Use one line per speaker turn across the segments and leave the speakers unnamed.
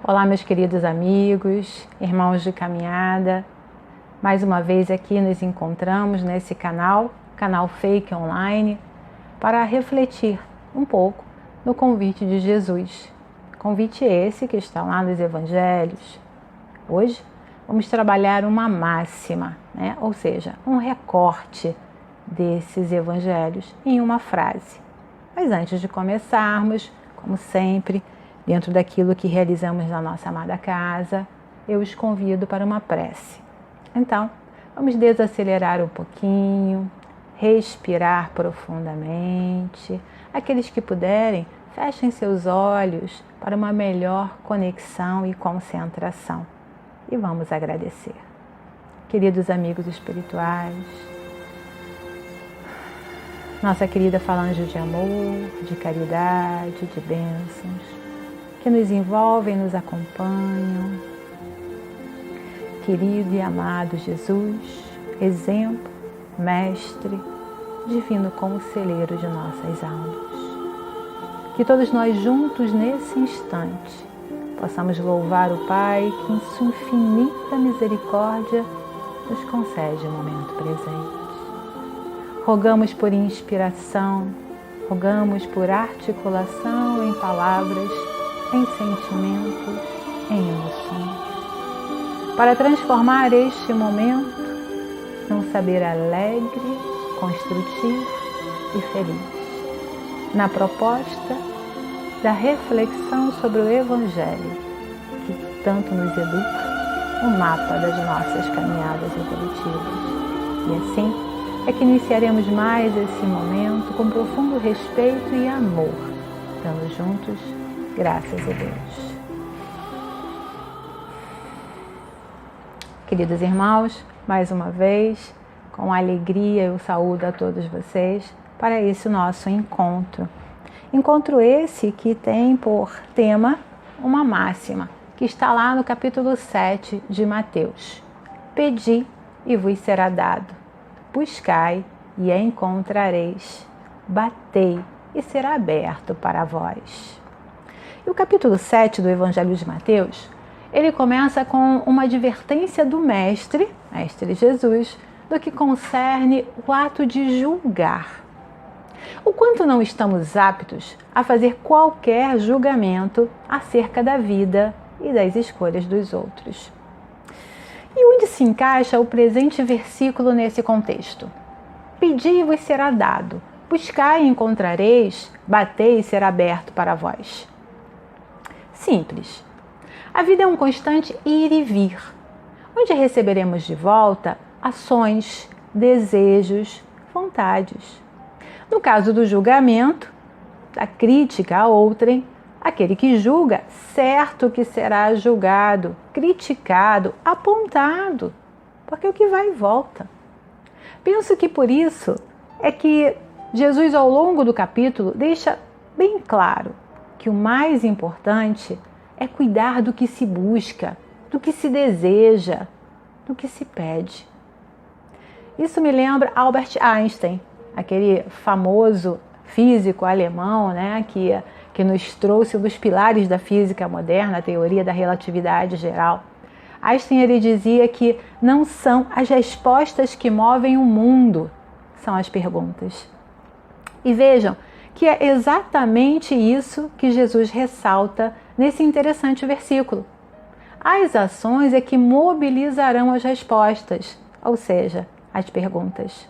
Olá, meus queridos amigos, irmãos de caminhada. Mais uma vez aqui nos encontramos nesse canal Fake Online, para refletir um pouco no convite de Jesus. Convite esse que está lá nos Evangelhos. Hoje vamos trabalhar uma máxima, ou seja, um recorte desses Evangelhos em uma frase. Mas antes de começarmos, como sempre, dentro daquilo que realizamos na nossa amada casa, eu os convido para uma prece. Então, vamos desacelerar um pouquinho, respirar profundamente. Aqueles que puderem, fechem seus olhos para uma melhor conexão e concentração. E vamos agradecer. Queridos amigos espirituais, nossa querida falange de amor, de caridade, de bênçãos, que nos envolvem, nos acompanham. Querido e amado Jesus, exemplo, mestre, divino conselheiro de nossas almas. Que todos nós juntos nesse instante possamos louvar o Pai que em sua infinita misericórdia nos concede o momento presente. Rogamos por inspiração, rogamos por articulação em palavras, em sentimentos, em emoções, para transformar este momento num saber alegre, construtivo e feliz, na proposta da reflexão sobre o Evangelho, que tanto nos educa, o mapa das nossas caminhadas evolutivas. E assim é que iniciaremos mais esse momento com profundo respeito e amor, dando juntos graças a Deus. Queridos irmãos, mais uma vez, com alegria eu saúdo a todos vocês para esse nosso encontro. Encontro esse que tem por tema uma máxima, que está lá no capítulo 7 de Mateus. Pedi e vos será dado. Buscai e encontrareis. Batei e será aberto para vós. E o capítulo 7 do Evangelho de Mateus, ele começa com uma advertência do Mestre Jesus, do que concerne o ato de julgar. O quanto não estamos aptos a fazer qualquer julgamento acerca da vida e das escolhas dos outros. E onde se encaixa o presente versículo nesse contexto? Pedi e vos será dado, buscai e encontrareis, batei e será aberto para vós. Simples. A vida é um constante ir e vir, onde receberemos de volta ações, desejos, vontades. No caso do julgamento, da crítica a outrem, aquele que julga, certo que será julgado, criticado, apontado, porque o que vai e volta. Penso que por isso é que Jesus, ao longo do capítulo, deixa bem claro que o mais importante é cuidar do que se busca, do que se deseja, do que se pede. Isso me lembra Albert Einstein, aquele famoso físico alemão, que nos trouxe um dos pilares da física moderna, a teoria da relatividade geral. Einstein, ele dizia que não são as respostas que movem o mundo, são as perguntas. E vejam que é exatamente isso que Jesus ressalta nesse interessante versículo. As ações é que mobilizarão as respostas, ou seja, as perguntas.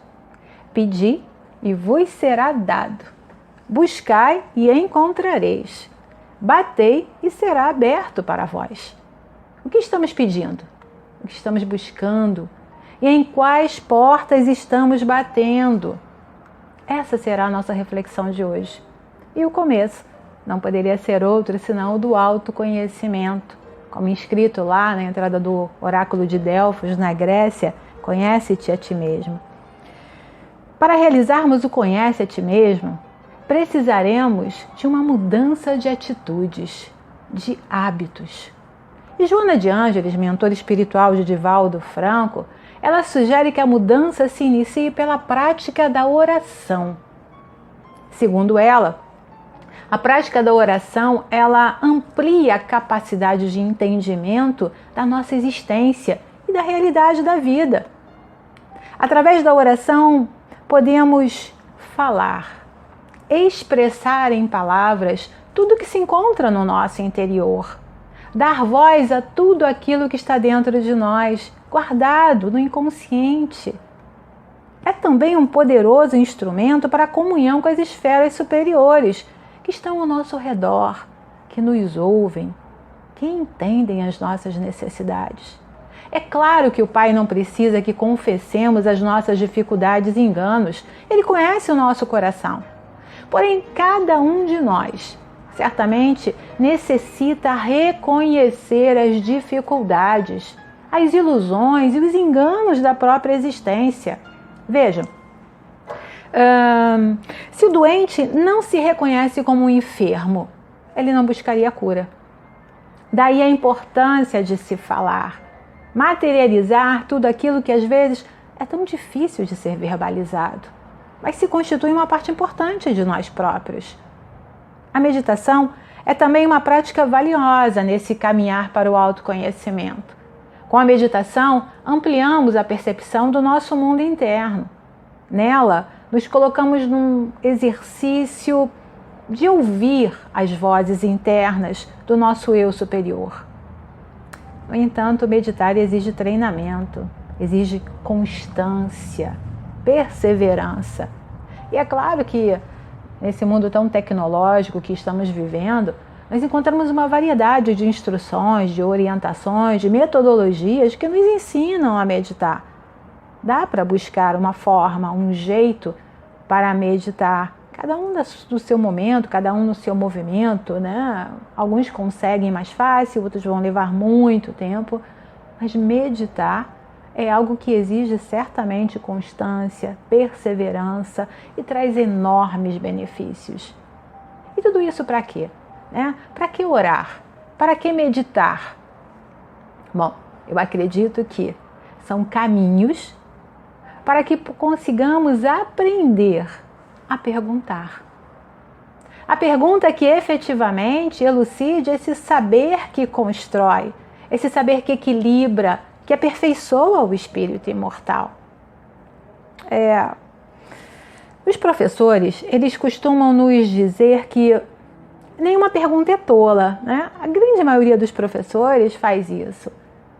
Pedi e vos será dado. Buscai e encontrareis. Batei e será aberto para vós. O que estamos pedindo? O que estamos buscando? E em quais portas estamos batendo? Essa será a nossa reflexão de hoje. E o começo não poderia ser outro senão o do autoconhecimento. Como escrito lá na entrada do oráculo de Delfos, na Grécia, conhece-te a ti mesmo. Para realizarmos o conhece a ti mesmo, precisaremos de uma mudança de atitudes, de hábitos. E Joana de Ângeles, mentora espiritual de Divaldo Franco, ela sugere que a mudança se inicie pela prática da oração. Segundo ela, A prática da oração, ela amplia a capacidade de entendimento da nossa existência e da realidade da vida. Através da oração, podemos falar, expressar em palavras tudo que se encontra no nosso interior, dar voz a tudo aquilo que está dentro de nós, guardado no inconsciente. É também um poderoso instrumento para a comunhão com as esferas superiores que estão ao nosso redor, que nos ouvem, que entendem as nossas necessidades. É claro que o Pai não precisa que confessemos as nossas dificuldades e enganos. Ele conhece o nosso coração. Porém, cada um de nós, certamente, necessita reconhecer as dificuldades, as ilusões e os enganos da própria existência. Vejam, se o doente não se reconhece como um enfermo, ele não buscaria cura. Daí a importância de se falar, materializar tudo aquilo que às vezes é tão difícil de ser verbalizado, mas se constitui uma parte importante de nós próprios. A meditação é também uma prática valiosa nesse caminhar para o autoconhecimento. Com a meditação, ampliamos a percepção do nosso mundo interno. Nela, nos colocamos num exercício de ouvir as vozes internas do nosso eu superior. No entanto, meditar exige treinamento, exige constância, perseverança. E é claro que nesse mundo tão tecnológico que estamos vivendo, nós encontramos uma variedade de instruções, de orientações, de metodologias que nos ensinam a meditar. Dá para buscar uma forma, um jeito para meditar, cada um do seu momento, cada um no seu movimento, né? Alguns conseguem mais fácil, outros vão levar muito tempo, mas meditar é algo que exige certamente constância, perseverança e traz enormes benefícios. E tudo isso para quê? Para que orar? Para que meditar? Bom, eu acredito que são caminhos para que consigamos aprender a perguntar. A pergunta que efetivamente elucide esse saber que constrói, esse saber que equilibra, que aperfeiçoa o espírito imortal. Os professores, eles costumam nos dizer que nenhuma pergunta é tola, né? A grande maioria dos professores faz isso.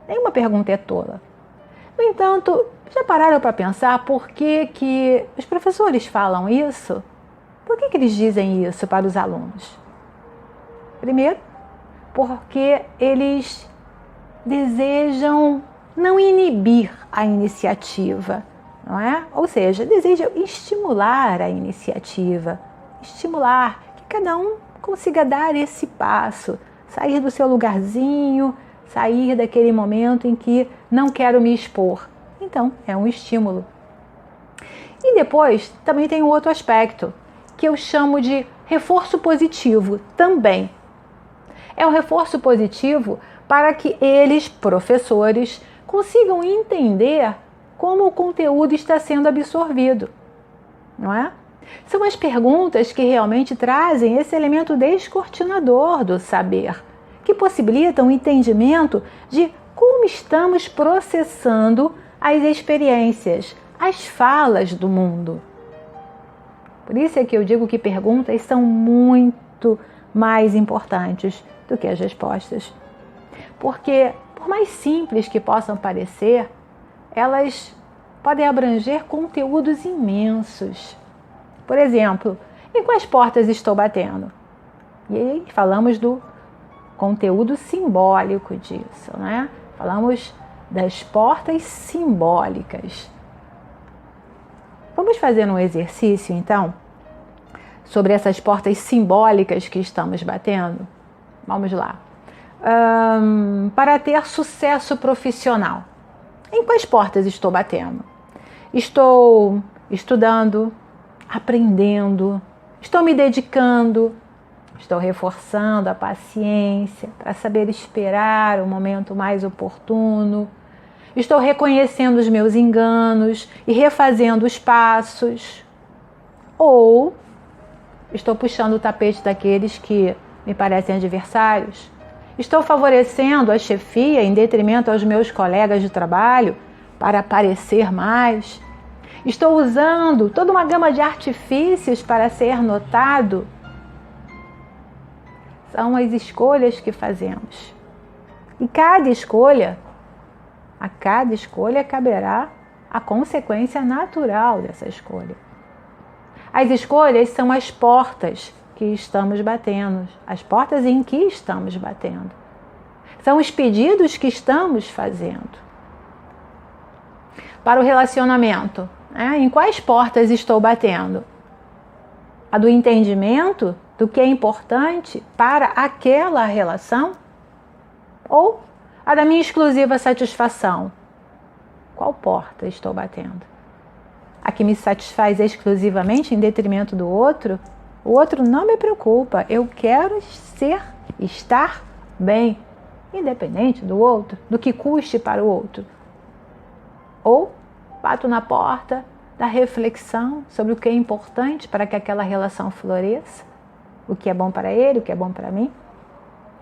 Nenhuma pergunta é tola. No entanto, já pararam para pensar por que os professores falam isso? Por que eles dizem isso para os alunos? Primeiro, porque eles desejam não inibir a iniciativa, não é? Ou seja, desejam estimular a iniciativa, estimular que cada um consiga dar esse passo, sair do seu lugarzinho, sair daquele momento em que não quero me expor. Então, é um estímulo. E depois, também tem um outro aspecto, que eu chamo de reforço positivo também. É um reforço positivo para que eles, professores, consigam entender como o conteúdo está sendo absorvido, não é? São as perguntas que realmente trazem esse elemento descortinador do saber, que possibilitam o entendimento de como estamos processando as experiências, as falas do mundo. Por isso é que eu digo que perguntas são muito mais importantes do que as respostas. Porque, por mais simples que possam parecer, elas podem abranger conteúdos imensos. Por exemplo, em quais portas estou batendo? E aí falamos do conteúdo simbólico disso, né? Falamos das portas simbólicas. Vamos fazer um exercício, então, sobre essas portas simbólicas que estamos batendo? Vamos lá. Para ter sucesso profissional, em quais portas estou batendo? Estou estudando, aprendendo, estou me dedicando, estou reforçando a paciência para saber esperar o momento mais oportuno, estou reconhecendo os meus enganos e refazendo os passos, ou Estou puxando o tapete daqueles que me parecem adversários? Estou favorecendo a chefia em detrimento aos meus colegas de trabalho para aparecer mais? Estou usando toda uma gama de artifícios para ser notado? São as escolhas que fazemos. E a cada escolha caberá a consequência natural dessa escolha. As escolhas são as portas que estamos batendo, as portas em que estamos batendo. São os pedidos que estamos fazendo. Para o relacionamento, em quais portas estou batendo? A do entendimento do que é importante para aquela relação? Ou a da minha exclusiva satisfação? Qual porta estou batendo? A que me satisfaz exclusivamente em detrimento do outro? O outro não me preocupa. Eu quero estar bem, independente do outro, do que custe para o outro. Ou bato na porta da reflexão sobre o que é importante para que aquela relação floresça, o que é bom para ele, o que é bom para mim.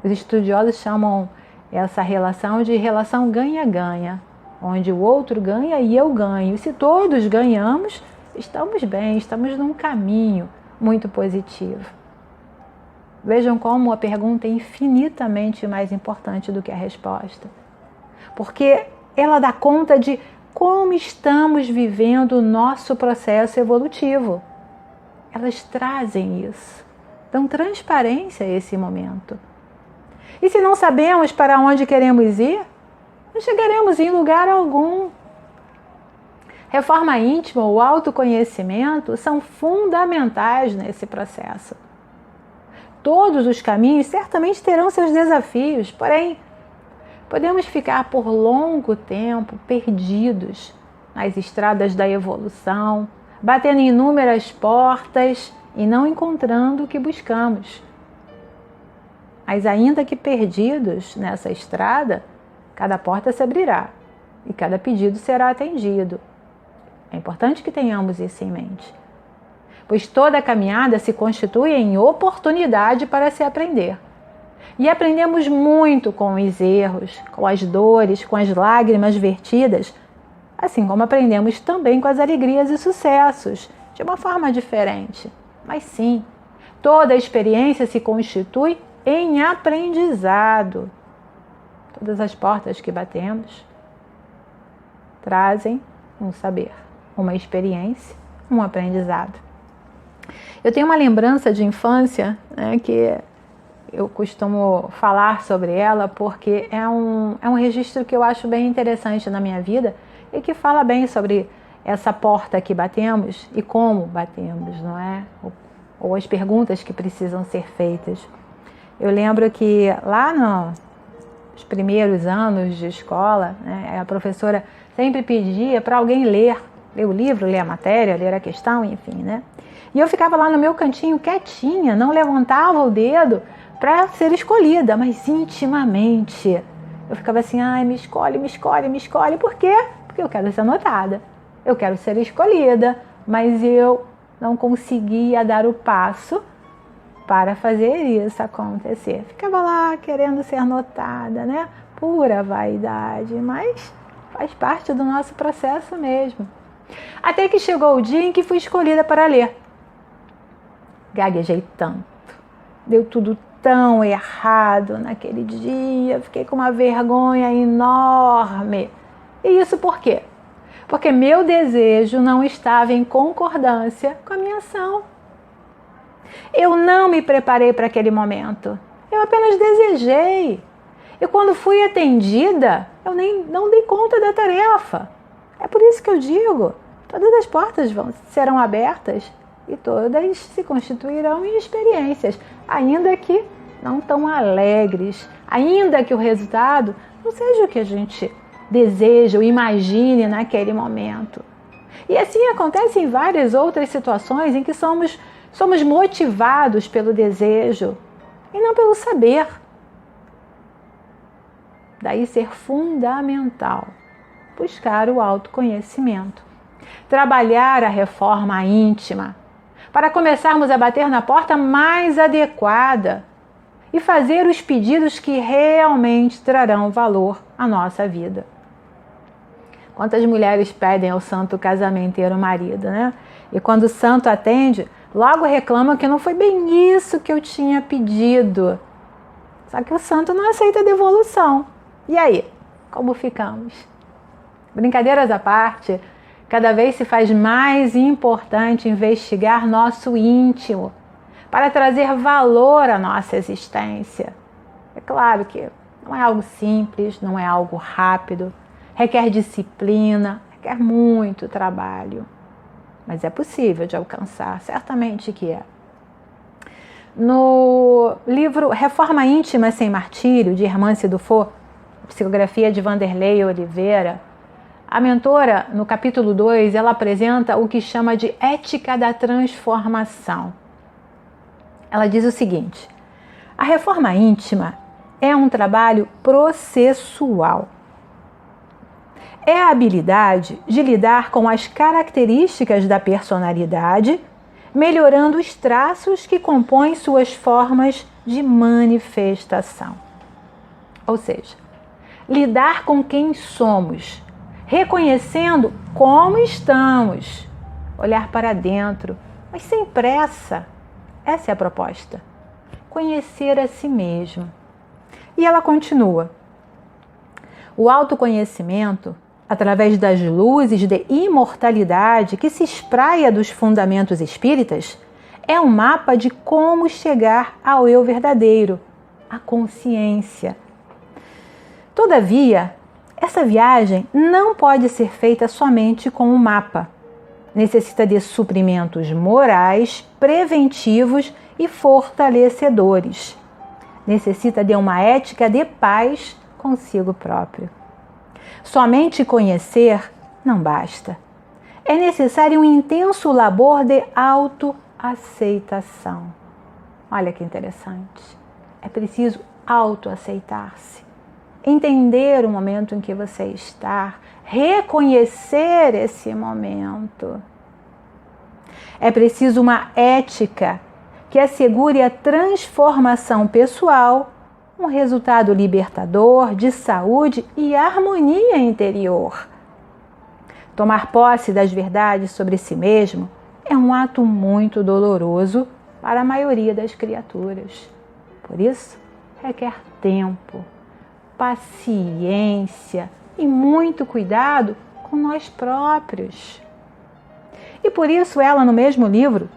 Os estudiosos chamam essa relação de relação ganha-ganha, onde o outro ganha e eu ganho. E se todos ganhamos, estamos bem, estamos num caminho muito positivo. Vejam como a pergunta é infinitamente mais importante do que a resposta. Porque ela dá conta de como estamos vivendo o nosso processo evolutivo. Elas trazem isso, dão transparência a esse momento. E se não sabemos para onde queremos ir, não chegaremos em lugar algum. Reforma íntima ou autoconhecimento são fundamentais nesse processo. Todos os caminhos certamente terão seus desafios, porém, podemos ficar por longo tempo perdidos nas estradas da evolução, batendo em inúmeras portas e não encontrando o que buscamos. Mas ainda que perdidos nessa estrada, cada porta se abrirá e cada pedido será atendido. É importante que tenhamos isso em mente, pois toda caminhada se constitui em oportunidade para se aprender. E aprendemos muito com os erros, com as dores, com as lágrimas vertidas, assim como aprendemos também com as alegrias e sucessos, de uma forma diferente. Mas sim, toda experiência se constitui em aprendizado. Todas as portas que batemos trazem um saber, uma experiência, um aprendizado. Eu tenho uma lembrança de infância, que eu costumo falar sobre ela porque é um registro que eu acho bem interessante na minha vida e que fala bem sobre essa porta que batemos e como batemos, não é? Ou as perguntas que precisam ser feitas. Eu lembro que lá nos primeiros anos de escola, a professora sempre pedia para alguém ler o livro, ler a matéria, ler a questão, enfim, né? E eu ficava lá no meu cantinho quietinha, não levantava o dedo para ser escolhida, mas intimamente. Eu ficava assim, me escolhe, me escolhe, me escolhe. Por quê? Porque eu quero ser notada, eu quero ser escolhida, mas eu não conseguia dar o passo para fazer isso acontecer. Ficava lá querendo ser notada, né? Pura vaidade, mas faz parte do nosso processo mesmo. Até que chegou o dia em que fui escolhida para ler. Gaguejei tanto, deu tudo tão errado naquele dia, fiquei com uma vergonha enorme. E isso por quê? Porque meu desejo não estava em concordância com a minha ação. Eu não me preparei para aquele momento, eu apenas desejei. E quando fui atendida, eu não dei conta da tarefa. É por isso que eu digo, todas as portas serão abertas e todas se constituirão em experiências, ainda que não tão alegres, ainda que o resultado não seja o que a gente deseja ou imagine naquele momento. E assim acontece em várias outras situações em que somos motivados pelo desejo e não pelo saber. Daí ser fundamental buscar o autoconhecimento, trabalhar a reforma íntima, para começarmos a bater na porta mais adequada e fazer os pedidos que realmente trarão valor à nossa vida. Quantas mulheres pedem ao santo casamenteiro marido, né? E quando o santo atende, logo reclama que não foi bem isso que eu tinha pedido. Só que o santo não aceita devolução. E aí, como ficamos? Brincadeiras à parte, cada vez se faz mais importante investigar nosso íntimo para trazer valor à nossa existência. É claro que não é algo simples, não é algo rápido, requer disciplina, requer muito trabalho, mas é possível de alcançar, certamente que é. No livro Reforma Íntima Sem Martírio, de Hermance Dufour, psicografia de Vanderlei Oliveira, a mentora, no capítulo 2, ela apresenta o que chama de ética da transformação. Ela diz o seguinte: a reforma íntima é um trabalho processual. É a habilidade de lidar com as características da personalidade, melhorando os traços que compõem suas formas de manifestação. Ou seja, lidar com quem somos, reconhecendo como estamos, olhar para dentro, mas sem pressa. Essa é a proposta. Conhecer a si mesmo. E ela continua: o autoconhecimento, através das luzes de imortalidade que se espraia dos fundamentos espíritas, é um mapa de como chegar ao eu verdadeiro, a consciência. Todavia, essa viagem não pode ser feita somente com um mapa. Necessita de suprimentos morais, preventivos e fortalecedores. Necessita de uma ética de paz consigo próprio. Somente conhecer não basta. É necessário um intenso labor de autoaceitação. Olha que interessante. É preciso autoaceitar-se. Entender o momento em que você está, reconhecer esse momento. É preciso uma ética que assegure a transformação pessoal, um resultado libertador de saúde e harmonia interior. Tomar posse das verdades sobre si mesmo é um ato muito doloroso para a maioria das criaturas. Por isso, requer tempo, paciência e muito cuidado com nós próprios. E por isso ela, no mesmo livro,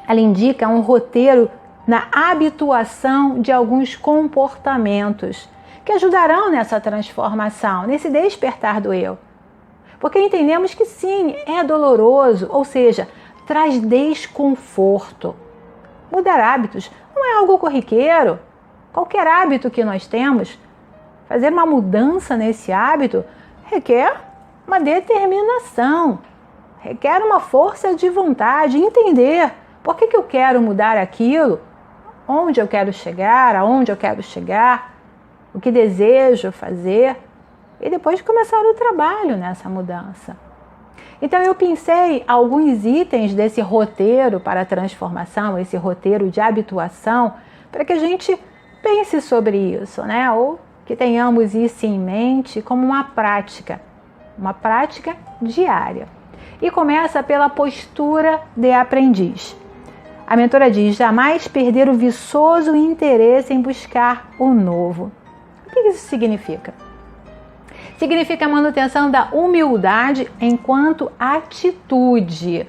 ela indica um roteiro na habituação de alguns comportamentos que ajudarão nessa transformação, nesse despertar do eu. Porque entendemos que sim, é doloroso, ou seja, traz desconforto. Mudar hábitos não é algo corriqueiro. Qualquer hábito que nós temos, fazer uma mudança nesse hábito requer uma determinação, requer uma força de vontade, entender por que eu quero mudar aquilo, onde eu quero chegar, aonde eu quero chegar, o que desejo fazer, e depois começar o trabalho nessa mudança. Então eu pensei alguns itens desse roteiro para a transformação, esse roteiro de habituação, para que a gente pense sobre isso, né? Ou que tenhamos isso em mente como uma prática diária. E começa pela postura de aprendiz. A mentora diz: jamais perder o viçoso interesse em buscar o novo. O que isso significa? Significa a manutenção da humildade enquanto atitude.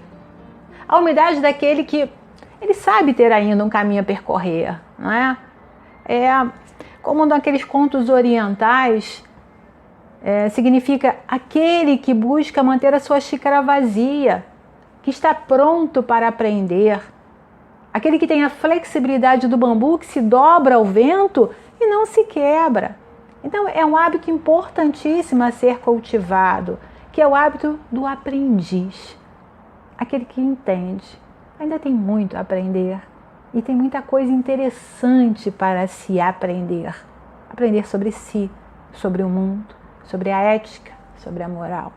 A humildade daquele que ele sabe ter ainda um caminho a percorrer, não é? É como naqueles contos orientais, significa aquele que busca manter a sua xícara vazia, que está pronto para aprender. Aquele que tem a flexibilidade do bambu que se dobra ao vento e não se quebra. Então é um hábito importantíssimo a ser cultivado, que é o hábito do aprendiz. Aquele que entende. Ainda tem muito a aprender e tem muita coisa interessante para se aprender. Aprender sobre si, sobre o mundo, sobre a ética, sobre a moral.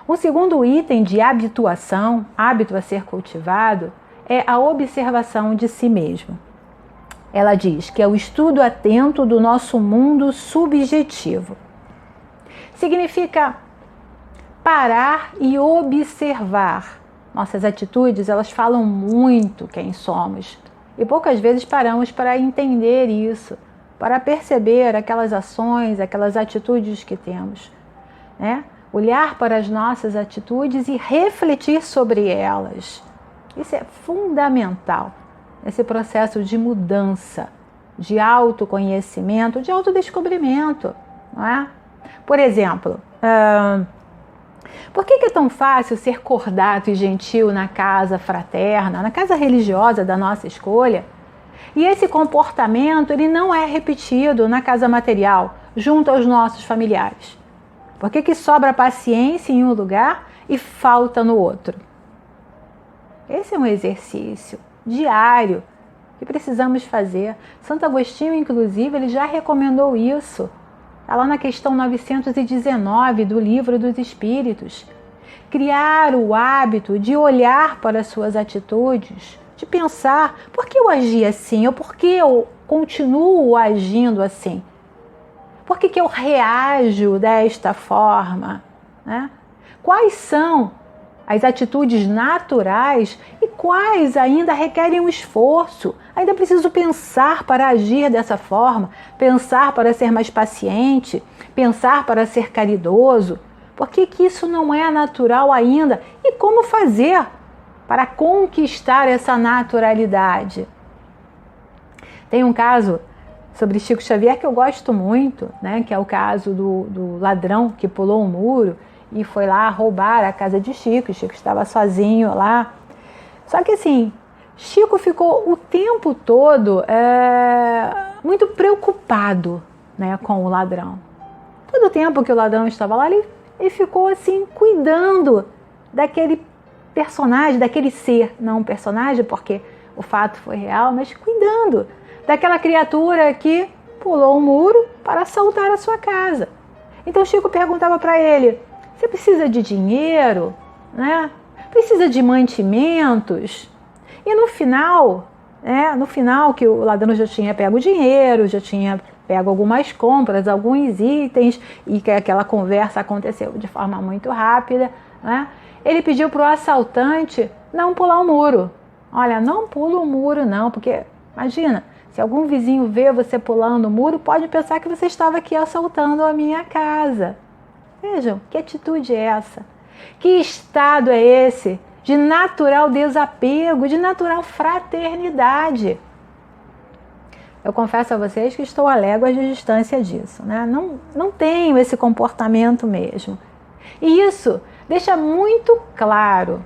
Um segundo item de habituação, hábito a ser cultivado, é a observação de si mesmo. Ela diz que é o estudo atento do nosso mundo subjetivo. Significa parar e observar. Nossas atitudes, elas falam muito quem somos. E poucas vezes paramos para entender isso, para perceber aquelas ações, aquelas atitudes que temos, né? Olhar para as nossas atitudes e refletir sobre elas. Isso é fundamental nesse processo de mudança, de autoconhecimento, de autodescobrimento, não é? Por exemplo, por que é tão fácil ser cordato e gentil na casa fraterna, na casa religiosa da nossa escolha, e esse comportamento ele não é repetido na casa material, junto aos nossos familiares? Por que sobra paciência em um lugar e falta no outro? Esse é um exercício diário que precisamos fazer. Santo Agostinho, inclusive, ele já recomendou isso. Está lá na questão 919 do Livro dos Espíritos. Criar o hábito de olhar para as suas atitudes, de pensar, por que eu agi assim? Ou por que eu continuo agindo assim? Por que eu reajo desta forma, né? Quais são as atitudes naturais e quais ainda requerem um esforço? Ainda preciso pensar para agir dessa forma, pensar para ser mais paciente, pensar para ser caridoso. Por que isso não é natural ainda? E como fazer para conquistar essa naturalidade? Tem um caso sobre Chico Xavier que eu gosto muito, né? Que é o caso do ladrão que pulou um muro e foi lá roubar a casa de Chico. Chico estava sozinho lá. Só que assim, Chico ficou o tempo todo muito preocupado, né, com o ladrão. Todo o tempo que o ladrão estava lá, ele ficou assim, cuidando daquele personagem, daquele ser. Não um personagem, porque o fato foi real, mas cuidando daquela criatura que pulou um muro para assaltar a sua casa. Então Chico perguntava para ele: você precisa de dinheiro, né? Precisa de mantimentos? E no final que o ladrão já tinha pego o dinheiro, já tinha pego algumas compras, alguns itens, e que aquela conversa aconteceu de forma muito rápida, né? Ele pediu para o assaltante não pular o muro. Olha, não pula o muro não, porque imagina, se algum vizinho vê você pulando o muro, pode pensar que você estava aqui assaltando a minha casa. Vejam, que atitude é essa? Que estado é esse de natural desapego, de natural fraternidade? Eu confesso a vocês que estou a léguas de distância disso, né? Não tenho esse comportamento mesmo. E isso deixa muito claro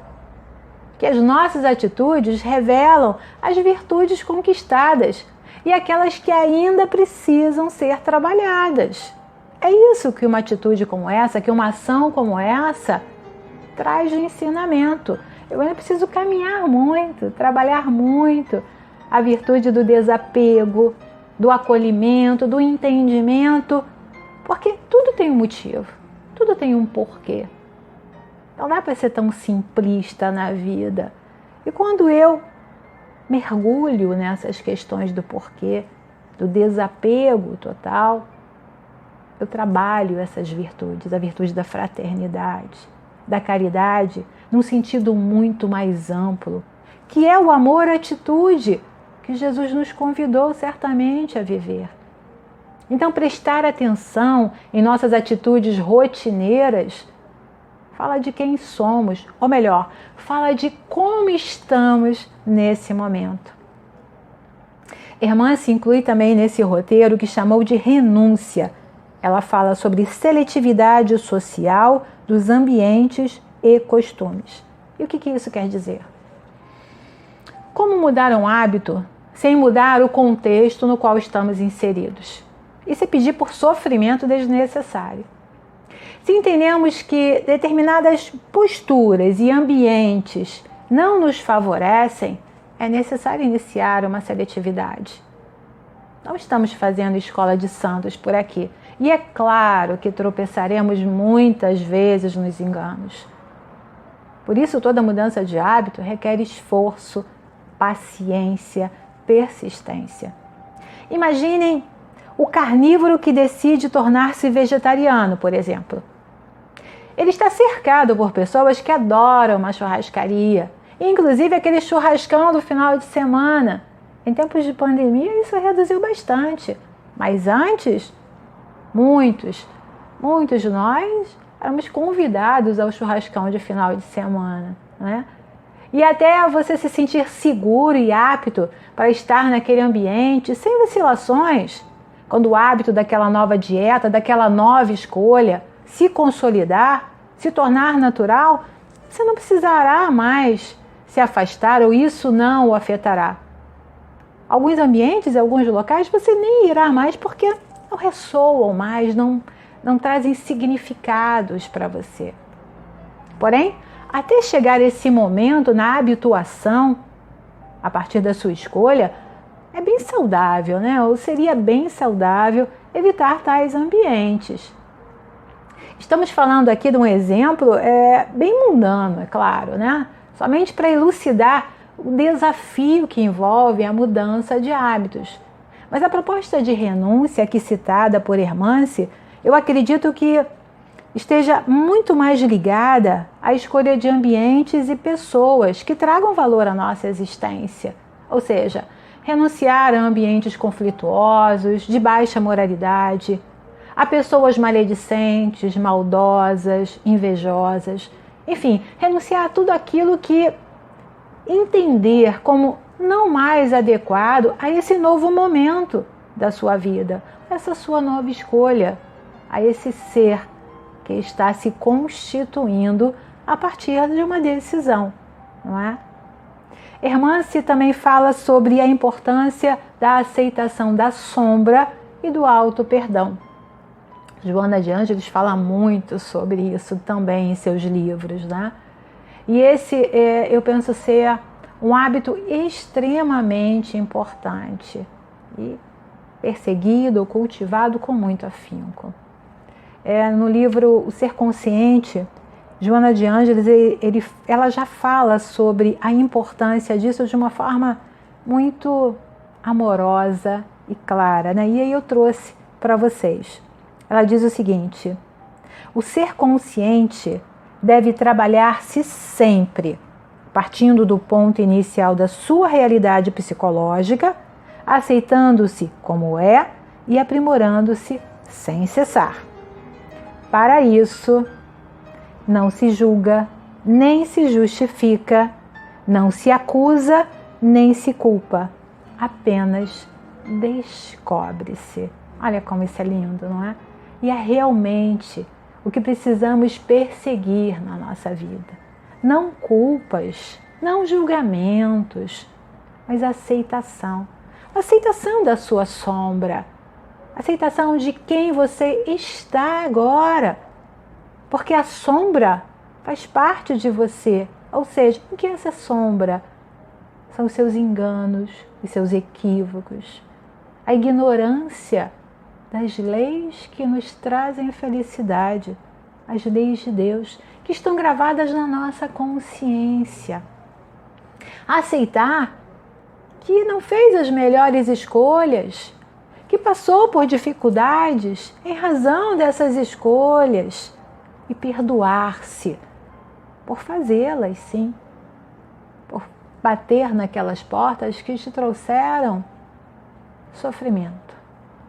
que as nossas atitudes revelam as virtudes conquistadas e aquelas que ainda precisam ser trabalhadas. É isso que uma atitude como essa, que uma ação como essa traz de ensinamento. Eu ainda preciso caminhar muito, trabalhar muito a virtude do desapego, do acolhimento, do entendimento, porque tudo tem um motivo, tudo tem um porquê. Não dá para ser tão simplista na vida. E quando eu mergulho nessas questões do porquê, do desapego total, eu trabalho essas virtudes, a virtude da fraternidade, da caridade, num sentido muito mais amplo, que é o amor-atitude que Jesus nos convidou certamente a viver. Então, prestar atenção em nossas atitudes rotineiras fala de quem somos, ou melhor, fala de como estamos nesse momento. Irmã se inclui também nesse roteiro que chamou de renúncia. Ela fala sobre seletividade social dos ambientes e costumes. E o que isso quer dizer? Como mudar um hábito sem mudar o contexto no qual estamos inseridos? Isso é pedir por sofrimento desnecessário. Se entendemos que determinadas posturas e ambientes não nos favorecem, é necessário iniciar uma seletividade. Não estamos fazendo escola de santos por aqui. E é claro que tropeçaremos muitas vezes nos enganos. Por isso, toda mudança de hábito requer esforço, paciência, persistência. Imaginem o carnívoro que decide tornar-se vegetariano, por exemplo. Ele está cercado por pessoas que adoram uma churrascaria, inclusive aquele churrascão do final de semana. Em tempos de pandemia, isso reduziu bastante. Mas antes, muitos de nós éramos convidados ao churrascão de final de semana, né? E até você se sentir seguro e apto para estar naquele ambiente, sem vacilações, quando o hábito daquela nova dieta, daquela nova escolha se consolidar, se tornar natural, você não precisará mais se afastar ou isso não o afetará. Alguns ambientes, alguns locais, você nem irá mais porque não ressoam mais, não trazem significados para você. Porém, até chegar esse momento na habituação, a partir da sua escolha, é bem saudável, né? Ou seria bem saudável evitar tais ambientes. Estamos falando aqui de um exemplo bem mundano, é claro, né? Somente para elucidar o desafio que envolve a mudança de hábitos. Mas a proposta de renúncia aqui citada por Hermance, eu acredito que esteja muito mais ligada à escolha de ambientes e pessoas que tragam valor à nossa existência. Ou seja, renunciar a ambientes conflituosos, de baixa moralidade, a pessoas maledicentes, maldosas, invejosas. Enfim, renunciar a tudo aquilo que entender como não mais adequado a esse novo momento da sua vida, essa sua nova escolha, a esse ser que está se constituindo a partir de uma decisão, não é? Hermance também fala sobre a importância da aceitação da sombra e do auto-perdão. Joana de Ângeles fala muito sobre isso também em seus livros, né? E esse eu penso ser um hábito extremamente importante e perseguido ou cultivado com muito afinco. No livro O Ser Consciente, Joana de Ângeles, ela já fala sobre a importância disso de uma forma muito amorosa e clara, né? E aí eu trouxe para vocês. Ela diz o seguinte: o ser consciente deve trabalhar-se sempre, partindo do ponto inicial da sua realidade psicológica, aceitando-se como é e aprimorando-se sem cessar. Para isso, não se julga, nem se justifica, não se acusa, nem se culpa, apenas descobre-se. Olha como isso é lindo, não é? E é realmente o que precisamos perseguir na nossa vida. Não culpas, não julgamentos, mas aceitação. Aceitação da sua sombra. Aceitação de quem você está agora. Porque a sombra faz parte de você. Ou seja, o que é essa sombra? São os seus enganos, os seus equívocos, a ignorância das leis que nos trazem a felicidade, as leis de Deus, que estão gravadas na nossa consciência. Aceitar que não fez as melhores escolhas, que passou por dificuldades em razão dessas escolhas, e perdoar-se por fazê-las, sim, por bater naquelas portas que te trouxeram sofrimento,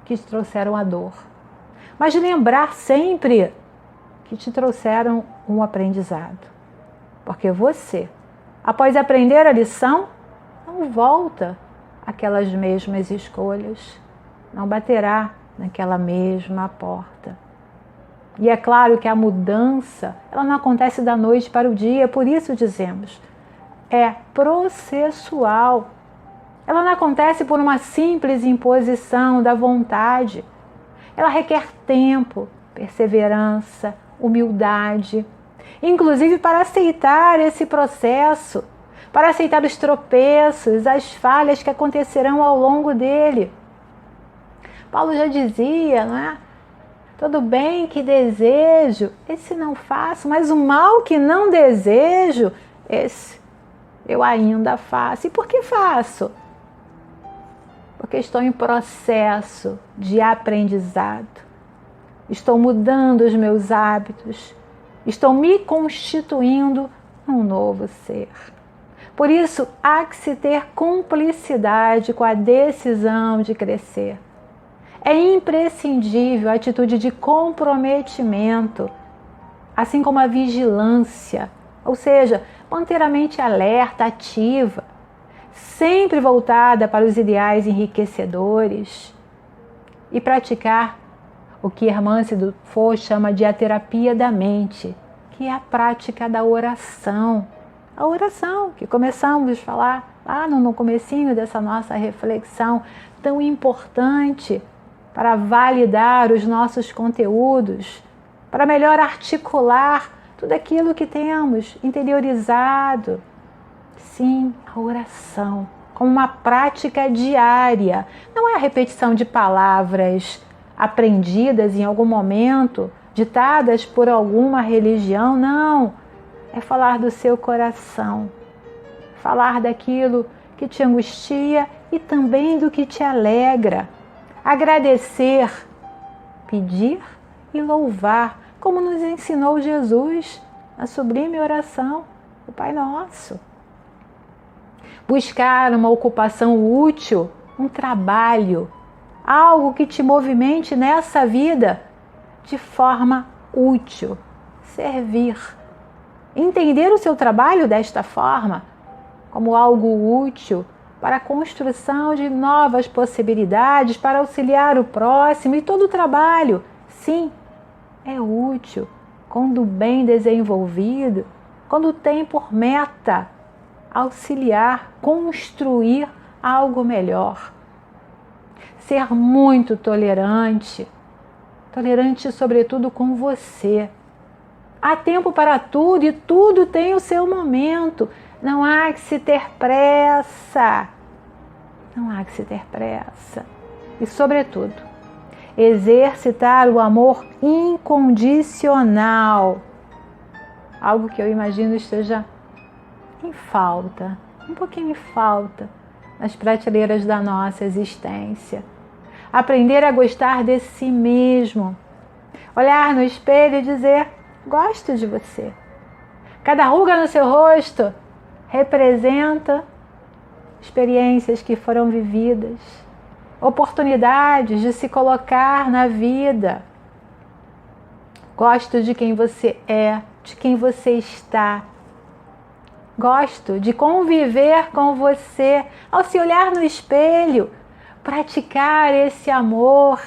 que te trouxeram a dor, mas lembrar sempre que te trouxeram um aprendizado, porque você, após aprender a lição, não volta àquelas mesmas escolhas, não baterá naquela mesma porta. E é claro que a mudança, ela não acontece da noite para o dia, por isso dizemos, é processual. Ela não acontece por uma simples imposição da vontade. Ela requer tempo, perseverança, humildade, inclusive para aceitar esse processo, para aceitar os tropeços, as falhas que acontecerão ao longo dele. Paulo já dizia, não é? Todo bem que desejo, esse não faço, mas o mal que não desejo, esse eu ainda faço. E por que faço? Porque estou em processo de aprendizado. Estou mudando os meus hábitos. Estou me constituindo um novo ser. Por isso, há que se ter cumplicidade com a decisão de crescer. É imprescindível a atitude de comprometimento, assim como a vigilância, ou seja, manter a mente alerta, ativa, sempre voltada para os ideais enriquecedores e praticar o que Hermance do Foucault chama de a terapia da mente, que é a prática da oração. A oração que começamos a falar lá no comecinho dessa nossa reflexão, tão importante para validar os nossos conteúdos, para melhor articular tudo aquilo que temos interiorizado. Sim, a oração, como uma prática diária. Não é a repetição de palavras aprendidas em algum momento, ditadas por alguma religião, não. É falar do seu coração, falar daquilo que te angustia e também do que te alegra. Agradecer, pedir e louvar, como nos ensinou Jesus na sublime oração do Pai Nosso. Buscar uma ocupação útil, um trabalho, algo que te movimente nessa vida de forma útil, servir. Entender o seu trabalho desta forma, como algo útil para a construção de novas possibilidades, para auxiliar o próximo, e todo o trabalho, sim, é útil quando bem desenvolvido, quando tem por meta auxiliar, construir algo melhor. Ser muito tolerante, tolerante sobretudo com você. Há tempo para tudo e tudo tem o seu momento. Não há que se ter pressa. Não há que se ter pressa. E, sobretudo, exercitar o amor incondicional. Algo que eu imagino esteja em falta, um pouquinho em falta, nas prateleiras da nossa existência. Aprender a gostar de si mesmo. Olhar no espelho e dizer: gosto de você. Cada ruga no seu rosto representa experiências que foram vividas, oportunidades de se colocar na vida. Gosto de quem você é, de quem você está. Gosto de conviver com você, ao se olhar no espelho, praticar esse amor,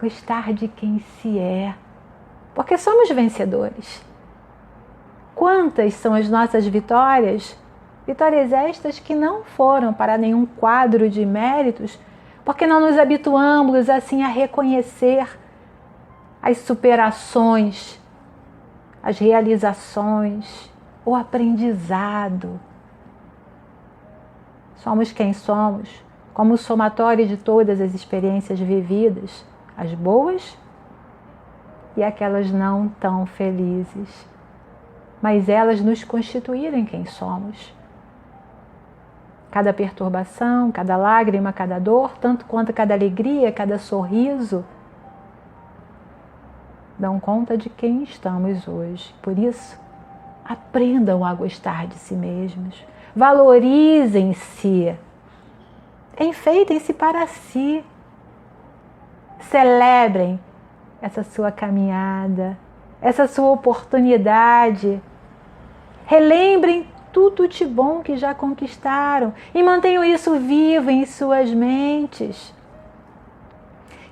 gostar de quem se é, porque somos vencedores. Quantas são as nossas vitórias? Vitórias estas que não foram para nenhum quadro de méritos, porque não nos habituamos assim a reconhecer as superações, as realizações, o aprendizado. Somos quem somos, como somatório de todas as experiências vividas, as boas e aquelas não tão felizes, mas elas nos constituíram quem somos. Cada perturbação, cada lágrima, cada dor, tanto quanto cada alegria, cada sorriso, dão conta de quem estamos hoje. Por isso, aprendam a gostar de si mesmos, valorizem-se, enfeitem-se para si, celebrem essa sua caminhada, essa sua oportunidade, relembrem tudo de bom que já conquistaram e mantenham isso vivo em suas mentes.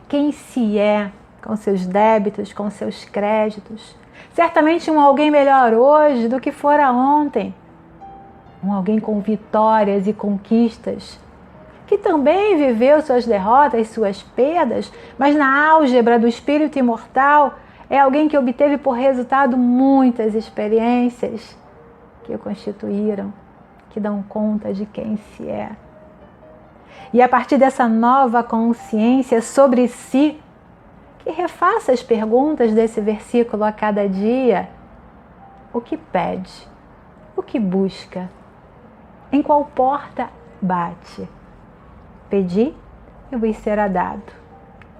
Quem se é, com seus débitos, com seus créditos, certamente um alguém melhor hoje do que fora ontem, um alguém com vitórias e conquistas, que também viveu suas derrotas, suas perdas, mas na álgebra do espírito imortal é alguém que obteve por resultado muitas experiências que o constituíram, que dão conta de quem se é. E a partir dessa nova consciência sobre si, que refaça as perguntas desse versículo a cada dia. O que pede? O que busca? Em qual porta bate? Pedi e vos será dado.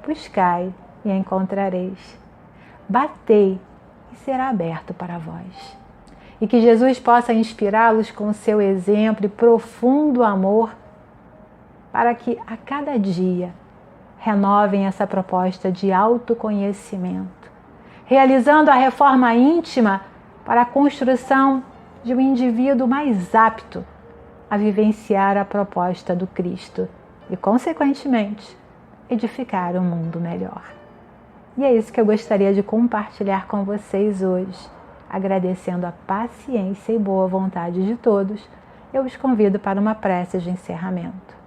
Buscai e encontrareis. Batei e será aberto para vós. E que Jesus possa inspirá-los com o seu exemplo e profundo amor, para que a cada dia renovem essa proposta de autoconhecimento, realizando a reforma íntima para a construção de um indivíduo mais apto a vivenciar a proposta do Cristo e, consequentemente, edificar um mundo melhor. E é isso que eu gostaria de compartilhar com vocês hoje. Agradecendo a paciência e boa vontade de todos, eu os convido para uma prece de encerramento.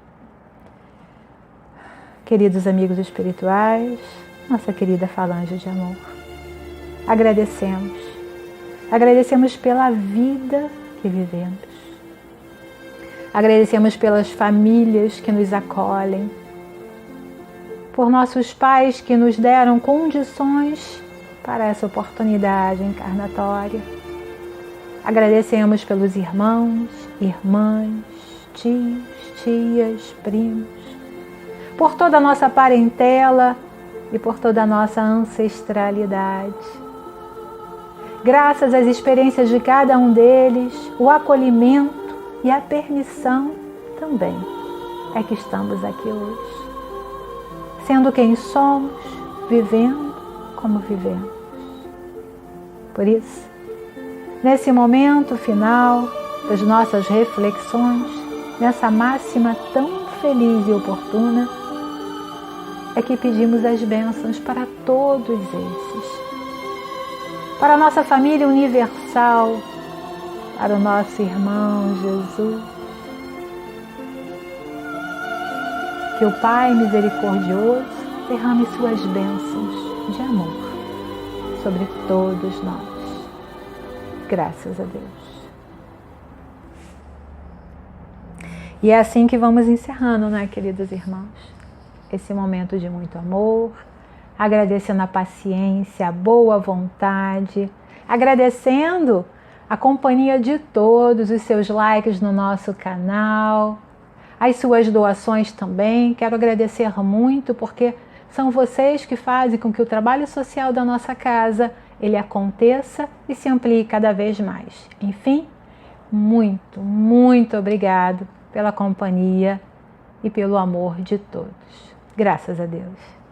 Queridos amigos espirituais, nossa querida falange de amor, agradecemos pela vida que vivemos, agradecemos pelas famílias que nos acolhem, por nossos pais que nos deram condições para essa oportunidade encarnatória. Agradecemos pelos irmãos, irmãs, tios, tias, primos, por toda a nossa parentela e por toda a nossa ancestralidade. Graças às experiências de cada um deles, o acolhimento e a permissão também é que estamos aqui hoje, sendo quem somos, vivendo como vivemos. Por isso, nesse momento final das nossas reflexões, nessa máxima tão feliz e oportuna, é que pedimos as bênçãos para todos esses, para a nossa família universal, para o nosso irmão Jesus, que o Pai misericordioso derrame suas bênçãos de amor sobre todos nós. Graças a Deus. E é assim que vamos encerrando, né, queridos irmãos? Esse momento de muito amor, agradecendo a paciência, a boa vontade, agradecendo a companhia de todos, os seus likes no nosso canal, as suas doações também. Quero agradecer muito, porque são vocês que fazem com que o trabalho social da nossa casa ele aconteça e se amplie cada vez mais. Enfim, muito, muito obrigado pela companhia e pelo amor de todos. Graças a Deus.